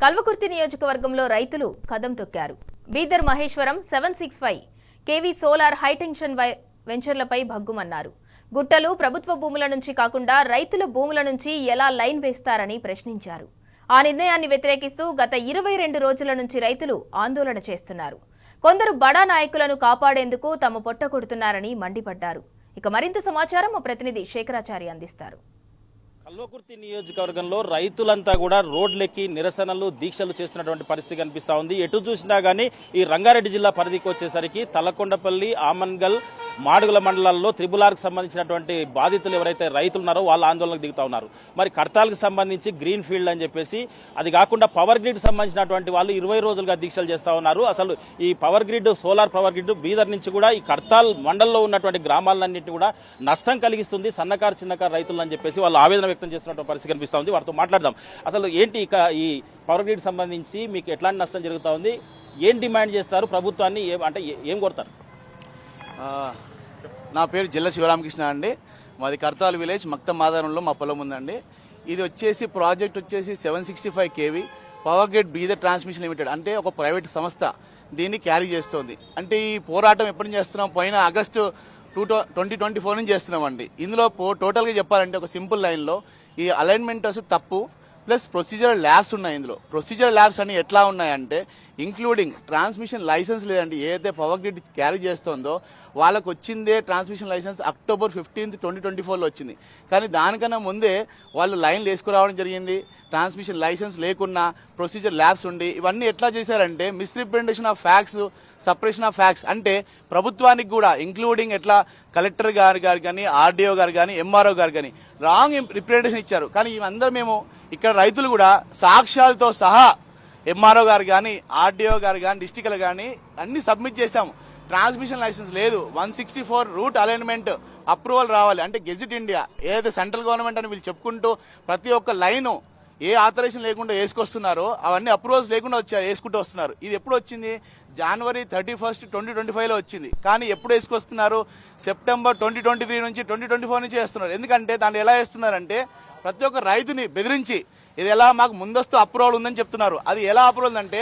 కల్వకుర్తి నియోజకవర్గంలో రైతులు కదం తొక్కారు. Bidar Maheshwaram 765 KV solar high tension వెంచర్లపై భగ్గుమన్నారు. గుట్టలు ప్రభుత్వ భూముల నుంచి కాకుండా రైతుల భూముల నుంచి ఎలా లైన్ వేస్తారని ప్రశ్నించారు. ఆ నిర్ణయాన్ని వ్యతిరేకిస్తూ గత 22 రోజుల నుంచి రైతులు ఆందోళన చేస్తున్నారు. కొందరు బడా నాయకులను కాపాడేందుకు తమ పొట్ట కొడుతున్నారని మండిపడ్డారు. ఇక మరింత సమాచారం మా ప్రతినిధి శేఖరాచారి అందిస్తారు. కల్వకుర్తి నియోజకవర్గంలో రైతులంతా కూడా రోడ్లెక్కి నిరసనలు దీక్షలు చేస్తున్నటువంటి పరిస్థితి కనిపిస్తా ఉంది. ఎటు చూసినా గానీ ఈ రంగారెడ్డి జిల్లా పరిధికి వచ్చేసరికి తలకొండపల్లి, ఆమన్గల్, మాడుగుల మండలాల్లో త్రిబులార్కు సంబంధించినటువంటి బాధితులు ఎవరైతే రైతులు ఉన్నారో వాళ్ళ ఆందోళనకు దిగుతా ఉన్నారు. మరి కడతాలకు సంబంధించి గ్రీన్ ఫీల్డ్ అని చెప్పేసి, అది కాకుండా పవర్ గ్రిడ్ సంబంధించినటువంటి వాళ్ళు 20 రోజులుగా దీక్షలు చేస్తా ఉన్నారు. అసలు ఈ power grid, solar power grid Bidar నుంచి కూడా ఈ కడతాల్ మండలంలో ఉన్నటువంటి గ్రామాలన్నింటినీ కూడా నష్టం కలిగిస్తుంది సన్నకారు చిన్నకారు రైతులు అని చెప్పేసి వాళ్ళు ఆవేదన వ్యక్తం చేస్తున్నటువంటి పరిస్థితి కనిపిస్తా ఉంది. వారితో మాట్లాడదాం. అసలు ఏంటి ఇక ఈ పవర్ గ్రిడ్ సంబంధించి మీకు ఎట్లాంటి నష్టం జరుగుతూ ఉంది, ఏం డిమాండ్ చేస్తారు ప్రభుత్వాన్ని, అంటే ఏం కోరుతారు? నా పేరు జిల్లా శివరామకృష్ణ అండి. మాది కర్తాల్ విలేజ్ మక్తం ఆధారంలో మా పొలం ఉందండి. ఇది వచ్చేసి ప్రాజెక్ట్ వచ్చేసి 765 KV power grid Bidar transmission limited అంటే ఒక ప్రైవేట్ సంస్థ దీన్ని క్యారీ చేస్తోంది. అంటే ఈ పోరాటం ఎప్పటి నుంచి చేస్తున్నాం, పోయిన ఆగస్టు 2024 నుంచి చేస్తున్నామండి. ఇందులో టోటల్గా చెప్పాలంటే ఒక సింపుల్ లైన్లో ఈ అలైన్మెంట్స్ తప్పు ప్లస్ ప్రొసీజరల్ ల్యాబ్స్ ఉన్నాయి. ఇందులో ప్రొసీజరల్ ల్యాబ్స్ అన్ని ఎట్లా ఉన్నాయంటే ఇంక్లూడింగ్ ట్రాన్స్మిషన్ లైసెన్స్ లేదండి. ఏదైతే పవర్ గ్రిడ్ క్యారీ చేస్తుందో వాళ్ళకు వచ్చిందే ట్రాన్స్మిషన్ లైసెన్స్ October 15, 2024లో వచ్చింది. కానీ దానికన్నా ముందే వాళ్ళు లైన్లు వేసుకురావడం జరిగింది. ట్రాన్స్మిషన్ లైసెన్స్ లేకున్నా ప్రొసీజర్ ల్యాబ్స్ ఉండి ఇవన్నీ ఎట్లా చేశారంటే misrepresentation of facts, separation of facts. అంటే ప్రభుత్వానికి కూడా ఇంక్లూడింగ్ ఎట్లా కలెక్టర్ గారు కానీ, ఆర్డీఓ గారు కానీ, ఎంఆర్ఓ గారు కానీ రాంగ్ రిప్రజెంటేషన్ ఇచ్చారు. కానీ ఇవందరూ మేము ఇక్కడ రైతులు కూడా సాక్ష్యాలతో సహా ఎంఆర్ఓ గారు కానీ, ఆర్డీఓ గారు కానీ, డిస్టిక్లు కానీ అన్ని సబ్మిట్ చేశాము. ట్రాన్స్మిషన్ లైసెన్స్ లేదు. 164 రూట్ అలైన్మెంట్ అప్రూవల్ రావాలి. అంటే గెజిట్ ఇండియా ఏదైతే సెంట్రల్ గవర్నమెంట్ అని వీళ్ళు చెప్పుకుంటూ ప్రతి ఒక్క లైను ఏ ఆథరైజేషన్ లేకుండా వేసుకొస్తున్నారో అవన్నీ అప్రూవల్స్ లేకుండా వేసుకుంటూ వస్తున్నారు. ఇది ఎప్పుడు వచ్చింది? January 31, 2025లో వచ్చింది. కానీ ఎప్పుడు వేసుకొస్తున్నారు? September 2023 నుంచి 2024 నుంచి వేస్తున్నారు. ఎందుకంటే దాన్ని ఎలా వేస్తున్నారంటే ప్రతి ఒక్క రైతుని బెదిరించి ఇది ఎలా మాకు ముందస్తు అప్రూవల్ ఉందని చెప్తున్నారు. అది ఎలా అప్రూవల్ అంటే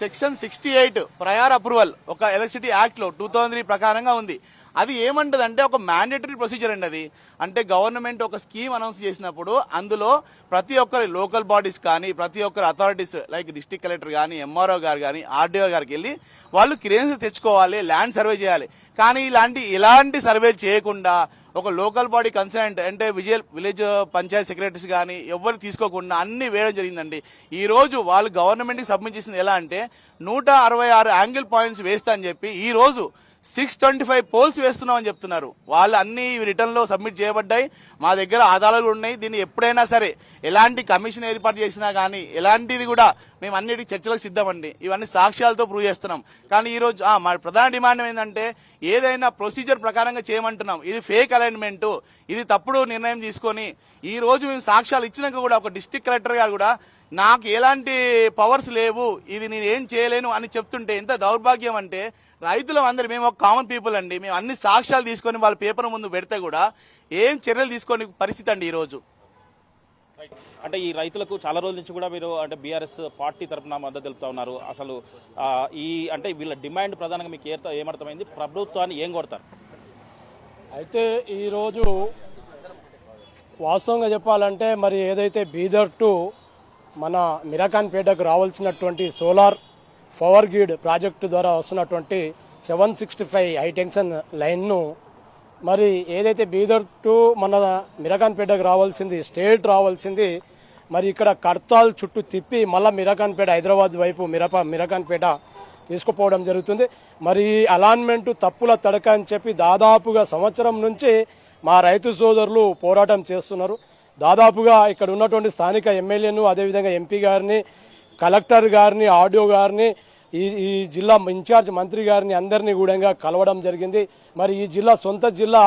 సెక్షన్ 68 ప్రయర్ అప్రూవల్ ఒక ఎలక్ట్రిసిటీ యాక్ట్లో 2003 ప్రకారంగా ఉంది. అది ఏమంటదంటే ఒక మ్యాండేటరీ ప్రొసీజర్ అండి. అది అంటే గవర్నమెంట్ ఒక స్కీమ్ అనౌన్స్ చేసినప్పుడు అందులో ప్రతి ఒక్కరి లోకల్ బాడీస్ కానీ, ప్రతి ఒక్కరి అథారిటీస్ లైక్ డిస్ట్రిక్ట్ కలెక్టర్ కానీ, ఎంఆర్ఓ గారు కానీ, ఆర్డీఓ గారికి వెళ్ళి వాళ్ళు క్లియరెన్స్ తెచ్చుకోవాలి, ల్యాండ్ సర్వే చేయాలి. కానీ ఇలాంటి సర్వే చేయకుండా ఒక లోకల్ బాడీ కన్సర్న్ అంటే విలేజ్ పంచాయత్ సెక్రటరీస్ కానీ ఎవరు తీసుకోకుండా అన్ని వేయడం జరిగిందండి. ఈ రోజు వాళ్ళు గవర్నమెంట్కి సబ్మిట్ చేసింది ఎలా అంటే 166 యాంగిల్ పాయింట్స్ వేస్తా అని చెప్పి ఈ రోజు 625 పోల్స్ వేస్తున్నామని చెప్తున్నారు. వాళ్ళు అన్ని రిటర్న్లో సబ్మిట్ చేయబడ్డాయి. మా దగ్గర ఆధారాలు ఉన్నాయి. దీన్ని ఎప్పుడైనా సరే ఎలాంటి కమిషన్ ఏర్పాటు చేసినా కానీ ఎలాంటిది కూడా మేము అన్నిటికీ చర్చలకు సిద్ధమండి. ఇవన్నీ సాక్ష్యాలతో ప్రూవ్ చేస్తున్నాం. కానీ ఈరోజు మా ప్రధాన డిమాండ్ ఏంటంటే ఏదైనా ప్రొసీజర్ ప్రకారంగా చేయమంటున్నాం. ఇది ఫేక్ అలైన్మెంట్, ఇది తప్పుడు నిర్ణయం తీసుకొని ఈ రోజు మేము సాక్ష్యాలు ఇచ్చినాక కూడా ఒక డిస్ట్రిక్ట్ కలెక్టర్ గారు కూడా నాకు ఎలాంటి పవర్స్ లేవు, ఇది నేను ఏం చేయలేను అని చెప్తుంటే ఎంత దౌర్భాగ్యం అంటే రైతులు అందరూ మేము ఒక కామన్ పీపుల్ అండి. మేము అన్ని సాక్ష్యాలు తీసుకొని వాళ్ళ పేపర్ ముందు పెడితే కూడా ఏం చర్యలు తీసుకొని పరిస్థితి అండి ఈరోజు. అంటే ఈ రైతులకు చాలా రోజుల నుంచి కూడా మీరు అంటే బీఆర్ఎస్ పార్టీ తరఫున మద్దతు తెలుపుతా ఉన్నారు. అసలు అంటే వీళ్ళ డిమాండ్ ప్రధానంగా మీకు ఏమర్థమైంది? ప్రభుత్వాన్ని ఏం కోరుతారు? అయితే ఈరోజు వాస్తవంగా చెప్పాలంటే మరి ఏదైతే బీదర్ టు మన మిరాఖాన్పేటకు రావాల్సినటువంటి సోలార్ పవర్ గ్రిడ్ ప్రాజెక్టు ద్వారా వస్తున్నటువంటి 765 హైటెన్షన్ లైన్ను మరి ఏదైతే బీదర్ టు మన మిరాఖాన్పేటకు రావాల్సింది స్టేట్ రావాల్సింది మరి ఇక్కడ కడతాల్ చుట్టూ తిప్పి మళ్ళీ మిరాఖాన్పేట హైదరాబాద్ వైపు మిరాఖాన్పేట తీసుకుపోవడం జరుగుతుంది. మరి అలాన్మెంటు తప్పుల తడక అని చెప్పి దాదాపుగా సంవత్సరం నుంచి మా రైతు సోదరులు పోరాటం చేస్తున్నారు. దాదాపుగా ఇక్కడ ఉన్నటువంటి స్థానిక ఎమ్మెల్యేను, అదేవిధంగా ఎంపీ గారిని, కలెక్టర్ గారిని, ఆర్డీఓ గారిని, ఈ జిల్లా ఇన్ఛార్జ్ మంత్రి గారిని అందరినీ కూడా కలవడం జరిగింది. మరి ఈ జిల్లా సొంత జిల్లా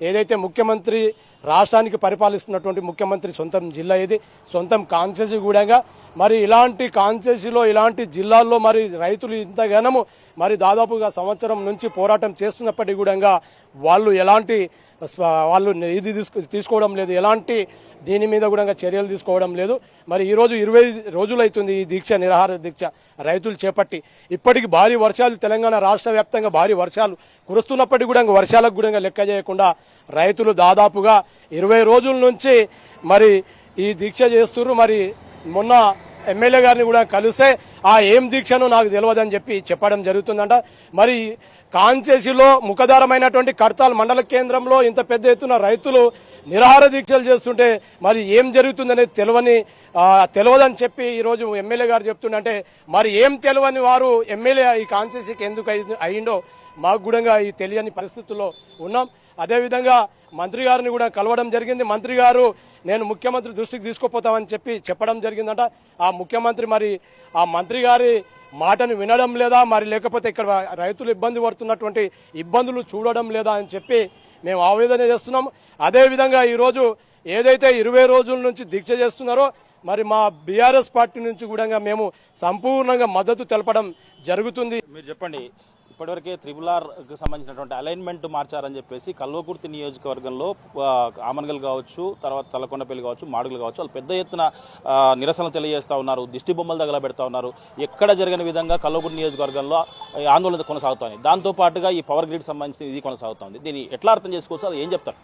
ఏదైతే ముఖ్యమంత్రి రాష్ట్రానికి పరిపాలిస్తున్నటువంటి ముఖ్యమంత్రి సొంతం జిల్లా ఇది, సొంతం కాన్స్టిట్యూన్సీ కూడా. మరి ఇలాంటి కాన్స్టిట్యూన్సీలో ఇలాంటి జిల్లాల్లో మరి రైతులు ఇంతగానము మరి దాదాపుగా సంవత్సరం నుంచి పోరాటం చేస్తున్నప్పటికీ కూడా వాళ్ళు ఎలాంటి వాళ్ళు ఇది తీసుకోవడం లేదు, ఎలాంటి దీని మీద కూడా చర్యలు తీసుకోవడం లేదు. మరి ఈరోజు 20 రోజులు అవుతుంది ఈ దీక్ష, నిరాహార దీక్ష రైతులు చేపట్టి. ఇప్పటికి భారీ వర్షాలు తెలంగాణ రాష్ట్ర వ్యాప్తంగా భారీ వర్షాలు కురుస్తున్నప్పటికీ కూడా వర్షాలకు కూడా లెక్క చేయకుండా రైతులు దాదాపుగా 20 రోజుల నుంచి మరి ఈ దీక్ష చేస్తున్నారు. మరి మొన్న ఎమ్మెల్యే గారిని కూడా కలిస్తే ఏం దీక్షను నాకు తెలియదని చెప్పడం జరుగుతుందంట. మరి కాన్సేసిలో ముఖదారమైనటువంటి కడతాల్ మండల కేంద్రంలో ఇంత పెద్ద ఎత్తున రైతులు నిరాహార దీక్షలు చేస్తుంటే మరి ఏం జరుగుతుందనేది తెలియదని చెప్పి ఈరోజు ఎమ్మెల్యే గారు చెప్తుండంటే మరి ఏం తెలియని వారు ఎమ్మెల్యే ఈ కాన్సేసీకి ఎందుకు అయ్యిండో మాకు కూడా ఈ తెలియని పరిస్థితుల్లో ఉన్నాం. అదేవిధంగా మంత్రి గారిని కూడా కలవడం జరిగింది. మంత్రి గారు నేను ముఖ్యమంత్రి దృష్టికి తీసుకుపోతామని చెప్పడం జరిగిందంట. ఆ ముఖ్యమంత్రి మరి ఆ మంత్రి గారి మాటను వినడం లేదా, మరి లేకపోతే ఇక్కడ రైతులు ఇబ్బంది పడుతున్నటువంటి ఇబ్బందులు చూడడం లేదా అని చెప్పి మేము ఆవేదన చేస్తున్నాం. అదేవిధంగా ఈరోజు ఏదైతే 20 రోజుల నుంచి దీక్ష చేస్తున్నారో మరి మా బీఆర్ఎస్ పార్టీ నుంచి కూడా మేము సంపూర్ణంగా మద్దతు తెలపడం జరుగుతుంది. మీరు చెప్పండి, ఇప్పటివరకే త్రిబులార్కి సంబంధించినటువంటి అలైన్మెంట్ మార్చారని చెప్పేసి కల్వకుర్తి నియోజకవర్గంలో ఆమన్గల్ కావచ్చు, తర్వాత తలకొండపల్లి కావచ్చు, మాడుగులు కావచ్చు, వాళ్ళు పెద్ద ఎత్తున నిరసనలు తెలియజేస్తూ ఉన్నారు, దిష్టి బొమ్మలు తగలబెడతా ఉన్నారు. ఎక్కడ జరిగిన విధంగా కల్వకుర్తి నియోజకవర్గంలో ఆందోళన కొనసాగుతోంది. దాంతో పాటుగా ఈ పవర్ గ్రిడ్ సంబంధించిన ఇది కొనసాగుతోంది. దీన్ని ఎట్లా అర్థం చేసుకోవచ్చు, అది ఏం చెప్తారు?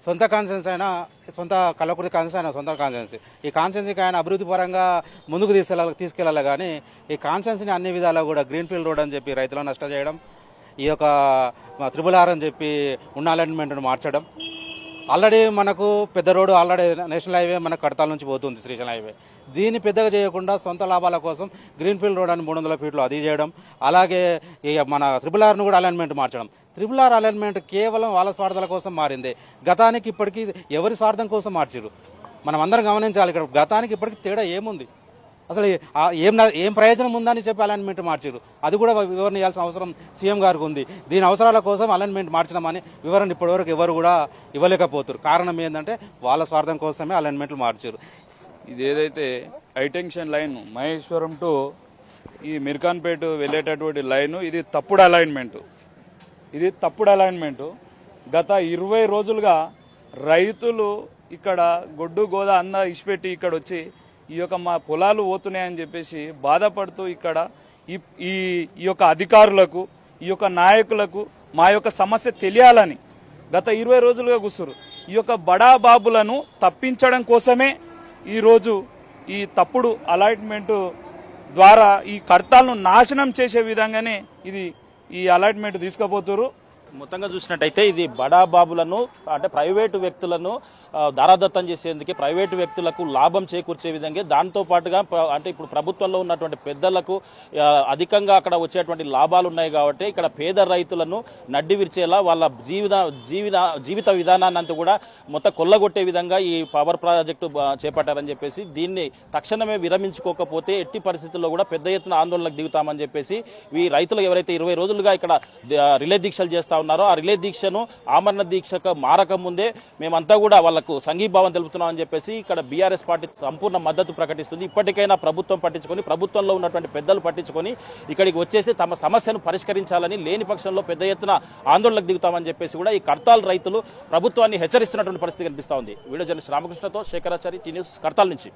సొంత కాన్స్టిట్యున్సీ అయినా, సొంత కల్లకుర్తి కాన్స్టిట్యున్సీ అయినా సొంత కాన్స్టిట్యున్సీ. ఈ కాన్స్టిట్యున్సీకి ఆయన అభివృద్ధి పరంగా ముందుకు తీసుకెళ్లాలి కానీ ఈ కాన్స్టిట్యున్సీని అన్ని విధాలా కూడా గ్రీన్ ఫీల్డ్ రోడ్ అని చెప్పి రైతులను నష్టం చేయడం, ఈ యొక్క త్రిబుల్ అని చెప్పి ఉన్న అలైన్మెంట్ను మార్చడం. ఆల్రెడీ మనకు పెద్ద రోడ్డు ఆల్రెడీ నేషనల్ హైవే మనకు కడతాల నుంచి పోతుంది, శ్రీశైలం హైవే. దీన్ని పెద్దగా చేయకుండా సొంత లాభాల కోసం గ్రీన్ ఫీల్డ్ రోడ్ అని 300 ఫీట్లు అది చేయడం, అలాగే మన త్రిబుల్ ఆర్ను కూడా అలైన్మెంట్ మార్చడం. త్రిబుల్ ఆర్ అలైన్మెంట్ కేవలం వాళ్ళ స్వార్థాల కోసం మారింది. గతానికి ఇప్పటికీ ఎవరి స్వార్థం కోసం మార్చిరు మనం అందరం గమనించాలి. ఇక్కడ గతానికి ఇప్పటికీ తేడా ఏముంది, అసలు ఏం ప్రయోజనం ఉందని చెప్పి అలైన్మెంట్ మార్చారు. అది కూడా వివరణ ఇవ్వాల్సిన అవసరం సీఎం గారికి ఉంది. దీని అవసరాల కోసం అలైన్మెంట్ మార్చడమని వివరణ ఇప్పటివరకు ఎవరు కూడా ఇవ్వలేకపోతారు. కారణం ఏంటంటే వాళ్ళ స్వార్థం కోసమే అలైన్మెంట్లు మార్చారు. ఇది ఏదైతే హైటెన్షన్ లైన్ మహేశ్వరం టు ఈ మిర్ఖాన్పేట వెళ్ళేటటువంటి లైను, ఇది తప్పుడు అలైన్మెంటు. గత 20 రోజులుగా రైతులు ఇక్కడ గొడ్డు గోద అందా ఇచ్చిపెట్టి ఇక్కడ వచ్చి ఈ యొక్క మా పొలాలు పోతున్నాయని చెప్పేసి బాధపడుతూ ఇక్కడ ఈ యొక్క అధికారులకు, ఈ యొక్క నాయకులకు మా యొక్క సమస్య తెలియాలని గత 20 రోజులుగా కూర్చురు. ఈ యొక్క బడాబాబులను తప్పించడం కోసమే ఈరోజు ఈ తప్పుడు అలాట్మెంట్ ద్వారా ఈ కర్తాలను నాశనం చేసే విధంగానే ఈ అలాట్మెంట్ తీసుకుపోతున్నారు. మొత్తంగా చూసినట్టయితే ఇది బడాబాబులను అంటే ప్రైవేటు వ్యక్తులను దారాదత్తం చేసేందుకే, ప్రైవేటు వ్యక్తులకు లాభం చేకూర్చే విధంగా, దాంతో పాటుగా అంటే ఇప్పుడు ప్రభుత్వంలో ఉన్నటువంటి పెద్దలకు అధికంగా అక్కడ వచ్చేటువంటి లాభాలు ఉన్నాయి కాబట్టి ఇక్కడ పేద రైతులను నడ్డి విరిచేలా వాళ్ళ జీవిత విధానాన్ని అంతా కూడా మొత్తం కొల్లగొట్టే విధంగా ఈ పవర్ ప్రాజెక్టు చేపట్టారని చెప్పేసి, దీన్ని తక్షణమే విరమించుకోకపోతే ఎట్టి పరిస్థితుల్లో కూడా పెద్ద ఎత్తున ఆందోళనకు దిగుతామని చెప్పేసి ఈ రైతులు ఎవరైతే 20 రోజులుగా ఇక్కడ రిలే దీక్షలు చేస్తా ఉన్నారో ఆ రిలే దీక్షను ఆమరణ దీక్షకు మారక ముందే మేమంతా కూడా వాళ్ళకు సంఘీభావం తెలుపుతున్నామని చెప్పేసి ఇక్కడ బీఆర్ఎస్ పార్టీ సంపూర్ణ మద్దతు ప్రకటిస్తుంది. ఇప్పటికైనా ప్రభుత్వం పట్టించుకొని, ప్రభుత్వంలో ఉన్నటువంటి పెద్దలు పట్టించుకొని ఇక్కడికి వచ్చేసి తమ సమస్యను పరిష్కరించాలని, లేని పక్షంలో పెద్ద ఎత్తున ఆందోళనకు దిగుతామని చెప్పేసి కూడా ఈ కర్తాల్ రైతులు ప్రభుత్వాన్ని హెచ్చరిస్తున్నటువంటి పరిస్థితి కనిపిస్తోంది. వీడియో జర్నలిస్ట్ రామకృష్ణతో శేఖరాచారి, టీ న్యూస్, కర్తాల్ నుంచి.